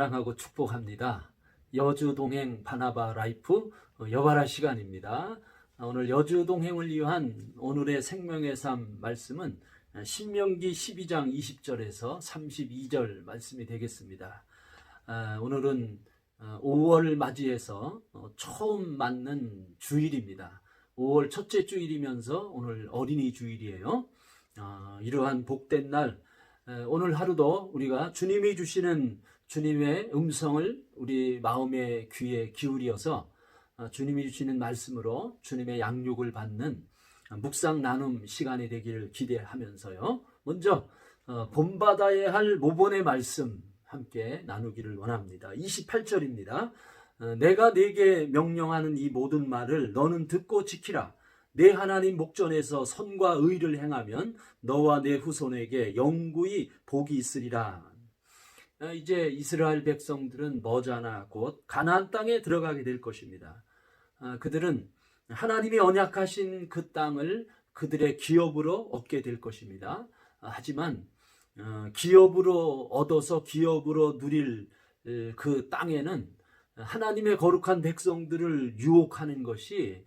사랑하고 축복합니다. 여주 동행 바나바 라이프 여바라 시간입니다. 오늘 여주 동행을 위한 오늘의 생명의 삶 말씀은 신명기 12장 20절에서 32절 말씀이 되겠습니다. 오늘은 5월 맞이해서 처음 맞는 주일입니다. 5월 첫째 주일이면서 오늘 어린이 주일이에요. 이러한 복된 날, 오늘 하루도 우리가 주님이 주시는 주님의 음성을 우리 마음의 귀에 기울여서 주님이 주시는 말씀으로 주님의 양육을 받는 묵상 나눔 시간이 되기를 기대하면서요. 먼저 본받아야 할 모본의 말씀 함께 나누기를 원합니다. 28절입니다. 내가 네게 명령하는 이 모든 말을 너는 듣고 지키라. 내 하나님 목전에서 선과 의를 행하면 너와 내 후손에게 영구히 복이 있으리라. 이제 이스라엘 백성들은 머자나 곧 가나안 땅에 들어가게 될 것입니다. 그들은 하나님이 언약하신 그 땅을 그들의 기업으로 얻게 될 것입니다. 하지만 기업으로 얻어서 기업으로 누릴 그 땅에는 하나님의 거룩한 백성들을 유혹하는 것이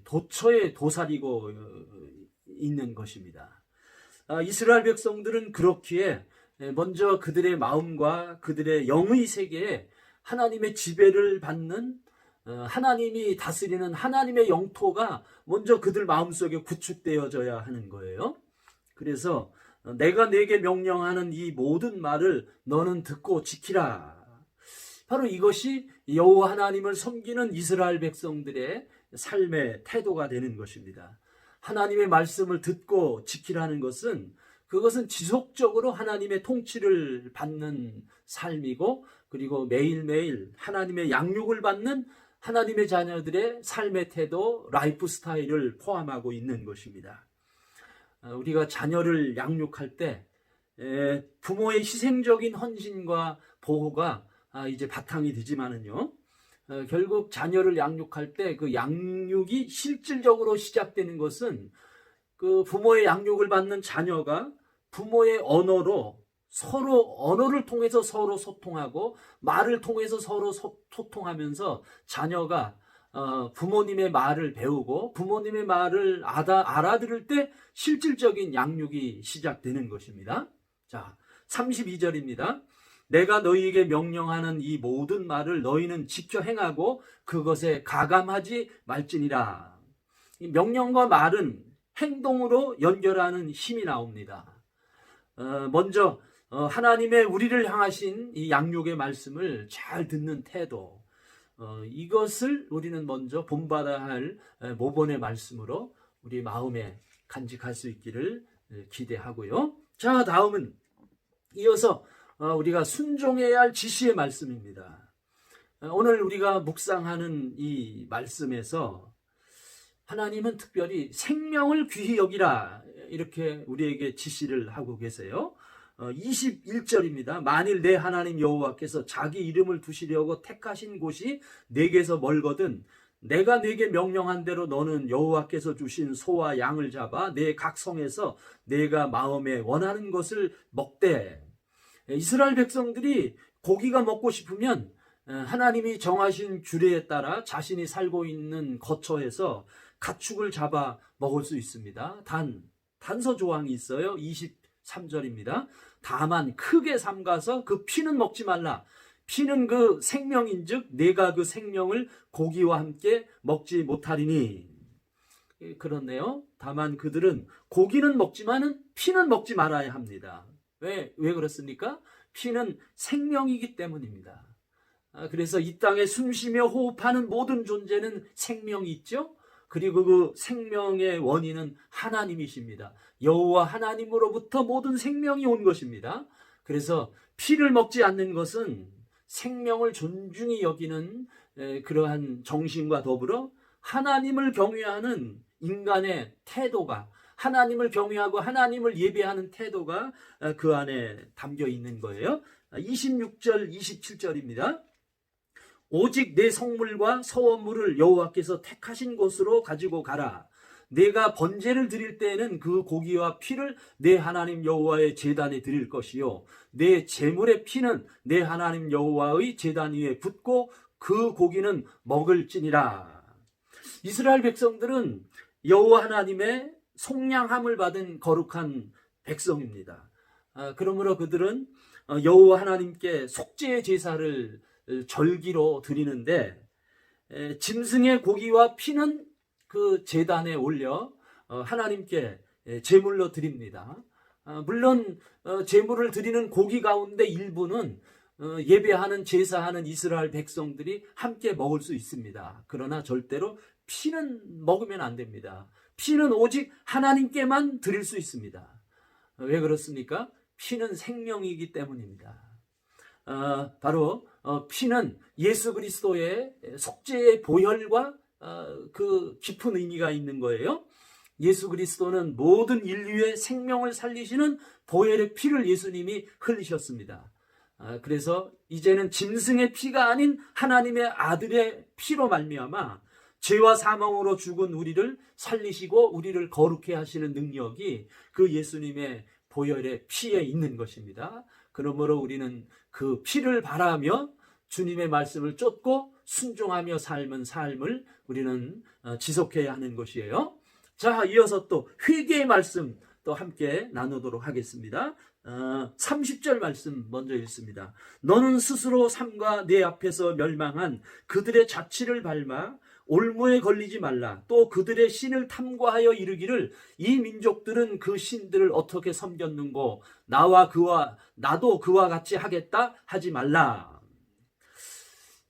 도처에 도사리고 있는 것입니다. 이스라엘 백성들은 그렇기에 먼저 그들의 마음과 그들의 영의 세계에 하나님의 지배를 받는 하나님이 다스리는 하나님의 영토가 먼저 그들 마음속에 구축되어져야 하는 거예요. 그래서 내가 네게 명령하는 이 모든 말을 너는 듣고 지키라. 바로 이것이 여호와 하나님을 섬기는 이스라엘 백성들의 삶의 태도가 되는 것입니다. 하나님의 말씀을 듣고 지키라는 것은 그것은 지속적으로 하나님의 통치를 받는 삶이고, 그리고 매일매일 하나님의 양육을 받는 하나님의 자녀들의 삶의 태도, 라이프 스타일을 포함하고 있는 것입니다. 우리가 자녀를 양육할 때 부모의 희생적인 헌신과 보호가 이제 바탕이 되지만은요, 결국 자녀를 양육할 때 그 양육이 실질적으로 시작되는 것은 그 부모의 양육을 받는 자녀가 부모의 언어로 서로 언어를 통해서 서로 소통하고 말을 통해서 서로 소통하면서 자녀가 부모님의 말을 배우고 부모님의 말을 알아들을 때 실질적인 양육이 시작되는 것입니다. 자, 32절입니다. 내가 너희에게 명령하는 이 모든 말을 너희는 지켜 행하고 그것에 가감하지 말지니라. 이 명령과 말은 행동으로 연결하는 힘이 나옵니다. 먼저 하나님의 우리를 향하신 이 양육의 말씀을 잘 듣는 태도, 이것을 우리는 먼저 본받아야 할 모본의 말씀으로 우리 마음에 간직할 수 있기를 기대하고요. 자, 다음은 이어서 우리가 순종해야 할 지시의 말씀입니다. 오늘 우리가 묵상하는 이 말씀에서 하나님은 특별히 생명을 귀히 여기라, 이렇게 우리에게 지시를 하고 계세요. 21절입니다. 만일 내 하나님 여호와께서 자기 이름을 두시려고 택하신 곳이 내게서 멀거든 내가 네게 명령한 대로 너는 여호와께서 주신 소와 양을 잡아 내 각 성에서 내가 마음에 원하는 것을 먹되. 이스라엘 백성들이 고기가 먹고 싶으면 하나님이 정하신 규례에 따라 자신이 살고 있는 거처에서 가축을 잡아 먹을 수 있습니다. 단서 조항이 있어요. 23절입니다. 다만 크게 삼가서 그 피는 먹지 말라. 피는 그 생명인즉 내가 그 생명을 고기와 함께 먹지 못하리니. 그렇네요. 다만 그들은 고기는 먹지만은 피는 먹지 말아야 합니다. 왜 그렇습니까? 피는 생명이기 때문입니다. 그래서 이 땅에 숨쉬며 호흡하는 모든 존재는 생명이 있죠. 그리고 그 생명의 원인은 하나님이십니다. 여호와 하나님으로부터 모든 생명이 온 것입니다. 그래서 피를 먹지 않는 것은 생명을 존중히 여기는 그러한 정신과 더불어 하나님을 경외하는 인간의 태도가, 하나님을 경외하고 하나님을 예배하는 태도가 그 안에 담겨 있는 거예요. 26절, 27절입니다. 오직 내 성물과 서원물을 여호와께서 택하신 곳으로 가지고 가라. 내가 번제를 드릴 때에는 그 고기와 피를 내 하나님 여호와의 제단에 드릴 것이요 내 제물의 피는 내 하나님 여호와의 제단 위에 붓고 그 고기는 먹을지니라. 이스라엘 백성들은 여호와 하나님의 속량함을 받은 거룩한 백성입니다. 그러므로 그들은 여호와 하나님께 속죄의 제사를 절기로 드리는데 짐승의 고기와 피는 그 제단에 올려 하나님께 제물로 드립니다. 물론 제물을 드리는 고기 가운데 일부는 예배하는 제사하는 이스라엘 백성들이 함께 먹을 수 있습니다. 그러나 절대로 피는 먹으면 안 됩니다. 피는 오직 하나님께만 드릴 수 있습니다. 왜 그렇습니까? 피는 생명이기 때문입니다. 바로 피는 예수 그리스도의 속죄의 보혈과 그 깊은 의미가 있는 거예요. 예수 그리스도는 모든 인류의 생명을 살리시는 보혈의 피를 예수님이 흘리셨습니다. 그래서 이제는 짐승의 피가 아닌 하나님의 아들의 피로 말미암아 죄와 사망으로 죽은 우리를 살리시고 우리를 거룩해 하시는 능력이 그 예수님의 보혈의 피에 있는 것입니다. 그러므로 우리는 그 피를 바라며 주님의 말씀을 쫓고 순종하며 삶은 삶을 우리는 지속해야 하는 것이에요. 자, 이어서 또 회개의 말씀 또 함께 나누도록 하겠습니다. 30절 말씀 먼저 읽습니다. 너는 스스로 삼가 내 앞에서 멸망한 그들의 자취를 밟아 올무에 걸리지 말라. 또 그들의 신을 탐구하여 이르기를 이 민족들은 그 신들을 어떻게 섬겼는고 나도 그와 같이 하겠다 하지 말라.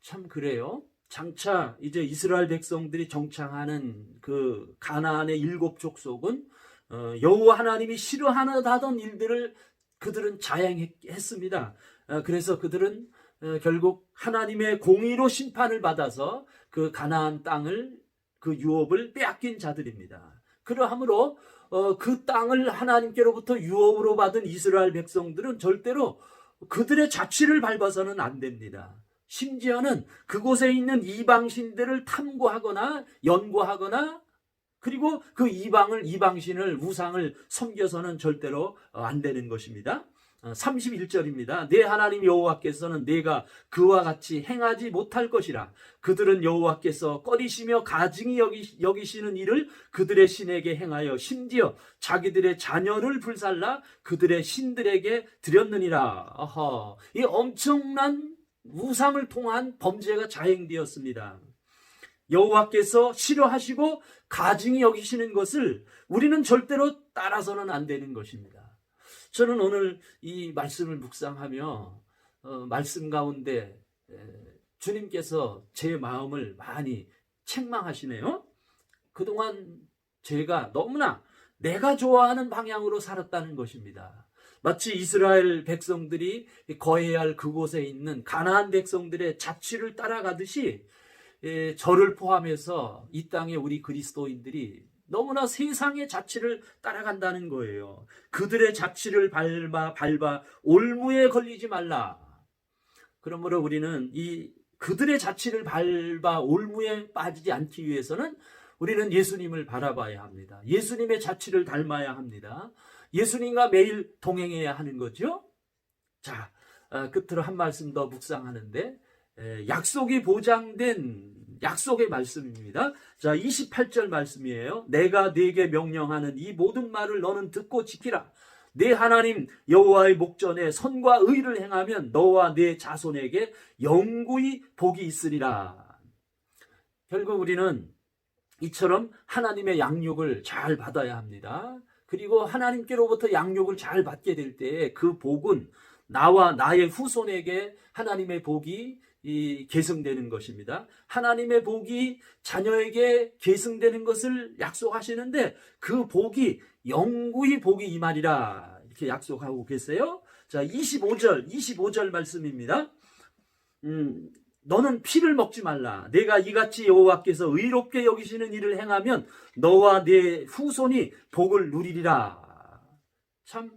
참 그래요. 장차 이제 이스라엘 백성들이 정착하는 그 가나안의 7 족속은 여호와 하나님이 싫어하던 일들을 그들은 자행했습니다. 그래서 그들은 결국 하나님의 공의로 심판을 받아서 그 가나안 땅을 그 유업을 빼앗긴 자들입니다. 그러하므로 그 땅을 하나님께로부터 유업으로 받은 이스라엘 백성들은 절대로 그들의 자취를 밟아서는 안 됩니다. 심지어는 그곳에 있는 이방신들을 탐구하거나 연구하거나 그리고 그 이방신을 우상을 섬겨서는 절대로 안 되는 것입니다. 31절입니다. 내 하나님 여호와께서는 내가 그와 같이 행하지 못할 것이라. 그들은 여호와께서 꺼리시며 가증히 여기시는 일을 그들의 신에게 행하여 심지어 자기들의 자녀를 불살라 그들의 신들에게 드렸느니라. 이 엄청난 우상을 통한 범죄가 자행되었습니다. 여호와께서 싫어하시고 가증히 여기시는 것을 우리는 절대로 따라서는 안 되는 것입니다. 저는 오늘 이 말씀을 묵상하며 말씀 가운데 주님께서 제 마음을 많이 책망하시네요. 그동안 제가 너무나 내가 좋아하는 방향으로 살았다는 것입니다. 마치 이스라엘 백성들이 거해야 할 그곳에 있는 가나안 백성들의 자취를 따라가듯이 저를 포함해서 이 땅에 우리 그리스도인들이 너무나 세상의 자취를 따라간다는 거예요. 그들의 자취를 밟아 올무에 걸리지 말라. 그러므로 우리는 이 그들의 자취를 밟아 올무에 빠지지 않기 위해서는 우리는 예수님을 바라봐야 합니다. 예수님의 자취를 닮아야 합니다. 예수님과 매일 동행해야 하는 거죠. 자, 끝으로 한 말씀 더 묵상하는데 약속이 보장된 약속의 말씀입니다. 자, 28절 말씀이에요. 내가 네게 명령하는 이 모든 말을 너는 듣고 지키라. 내 하나님 여호와의 목전에 선과 의를 행하면 너와 내 자손에게 영구히 복이 있으리라. 결국 우리는 이처럼 하나님의 양육을 잘 받아야 합니다. 그리고 하나님께로부터 양육을 잘 받게 될 때 그 복은 나와 나의 후손에게 하나님의 복이 계승되는 것입니다. 하나님의 복이 자녀에게 계승되는 것을 약속하시는데 그 복이 영구히 복이 임하리라 이렇게 약속하고 계세요. 자, 25절 말씀입니다. 너는 피를 먹지 말라. 내가 이같이 여호와께서 의롭게 여기시는 일을 행하면 너와 내 후손이 복을 누리리라. 참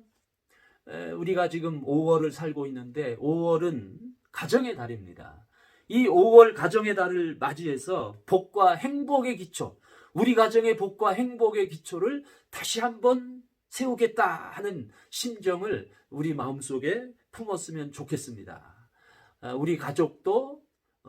우리가 지금 5월을 살고 있는데 5월은 가정의 달입니다. 이 5월 가정의 달을 맞이해서 복과 행복의 기초, 우리 가정의 복과 행복의 기초를 다시 한번 세우겠다 하는 심정을 우리 마음속에 품었으면 좋겠습니다. 우리 가족도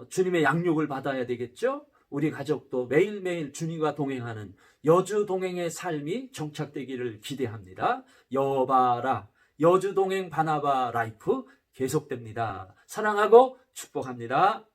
주님의 양육을 받아야 되겠죠? 우리 가족도 매일매일 주님과 동행하는 여주 동행의 삶이 정착되기를 기대합니다. 여바라, 여주 동행 바나바 라이프 계속됩니다. 사랑하고 축복합니다.